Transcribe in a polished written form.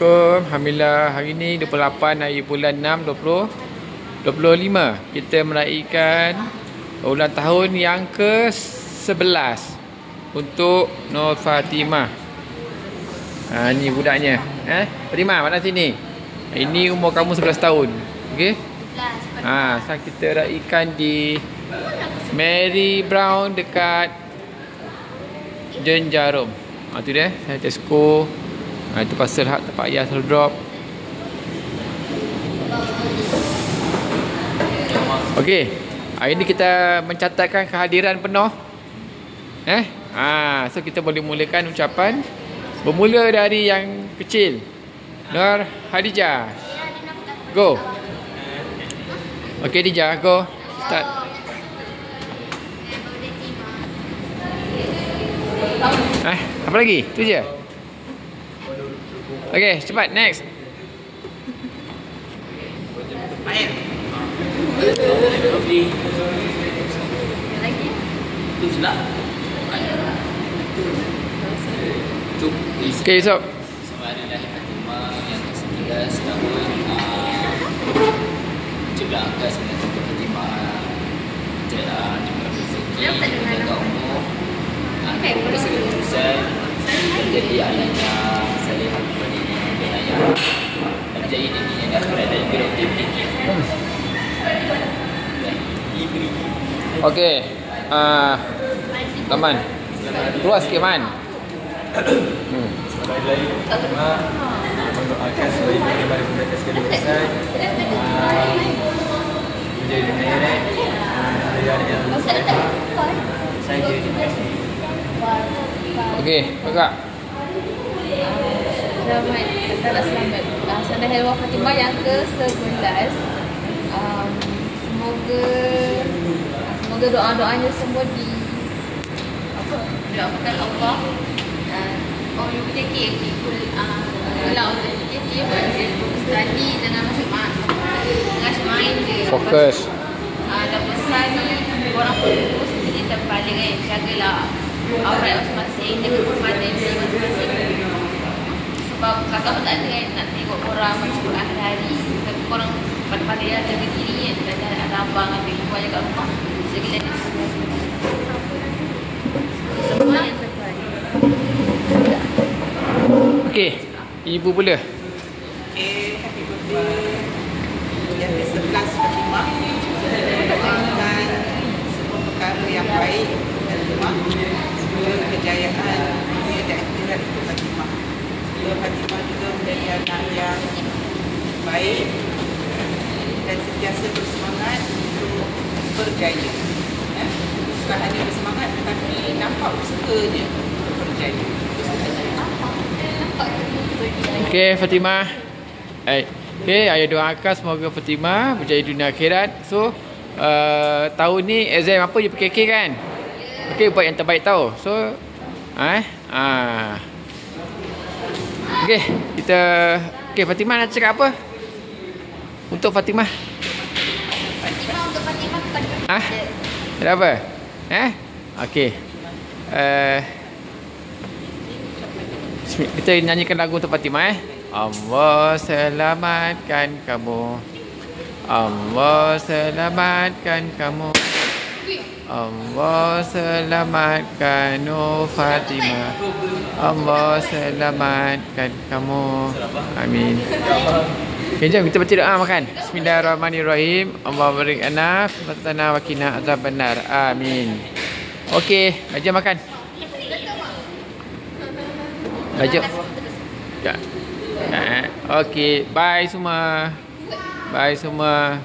Assalamualaikum. Alhamdulillah hari ni 28 hari bulan 6 2025. Kita meraihkan ulang tahun yang ke-11 untuk Nur Fatimah. Ni budaknya. Fatimah, mana sini? Ini umur kamu 11 tahun. Okey? 11. Sekarang kita raikan di Mary Brown dekat Jen Jarum. Tu dia, saya Tesco. Itu pasal hak tempat ayah selalu drop. Okey, hari ni kita mencatatkan kehadiran penuh. So kita boleh mulakan ucapan. Bermula dari yang kecil. Nur Hadijah. Go. Okey Hadijah, go. Start. Apa lagi? Tu je. Okey, cepat, next. Okey, Yusof. Semarilah Fatimah yang ke-11 tahun. Juga angka sebenarnya Fatimah dimulai rezeki, jaga umur, berumur segala urusan, menjadi anaknya salihah kepada ibu dan ayah, dan menjadi dirinya di akhirat dan juga optimis. Okey. Taman. Keluar sikit Man. Fatimah mendoakan supaya Fatimah diberikan segala urusan, menjadi dunia akhirat, menjadi yang saja. Terima kasih. Okey, Kakak. Selamat. Sana Helwa Fatimah yang ke-11. Semoga doa-doanya semua didoakan Allah. Orang yang berjaki kalau berjaki study dengan main je. Fokus. Dan pesan orang fokus jadi terpaling jagalah aurat masing-masing, jaga kehormatan diri masing-masing. Sebab kakak pun tak ada nak tengok orang macam hari-hari. Tapi korang pada yang jaga diri dan ada abang, ada ibu jaga rumah. Jagalah diri semua yang terbaik. Okey, ibu pula. Happy birthday yang ke-11 Fatimah. Doakan semua perkara yang baik dan rumah, semua kejayaan dunia dan akhirat untuk Fatimah. Fatimah juga menjadi anak yang baik dan sentiasa bersemangat untuk berjaya. Bukan hanya bersemangat tetapi nampak usahanya untuk berjaya. Okey Fatimah. Okey, ayah doakan semoga Fatimah berjaya dunia akhirat. So tahun ni exam apa je PKK kan? Okey, buat yang terbaik tau. So okey, okey Fatimah nak cakap apa? Untuk Fatimah. Untuk Fatimah kepada Ada apa? Okey. Kita nyanyikan lagu untuk Fatimah. Allah selamatkan kamu. Allah selamatkan kamu. Allah selamatkan Nur Fatimah. Allah selamatkan kamu. Amin. Okay, jom kita baca doa makan. Bismillahirrahmanirrahim. Allah berikanna fatana wa qina azabannar. Amin. Okey, jom makan. Baca. Okey, bye semua. Bye semua.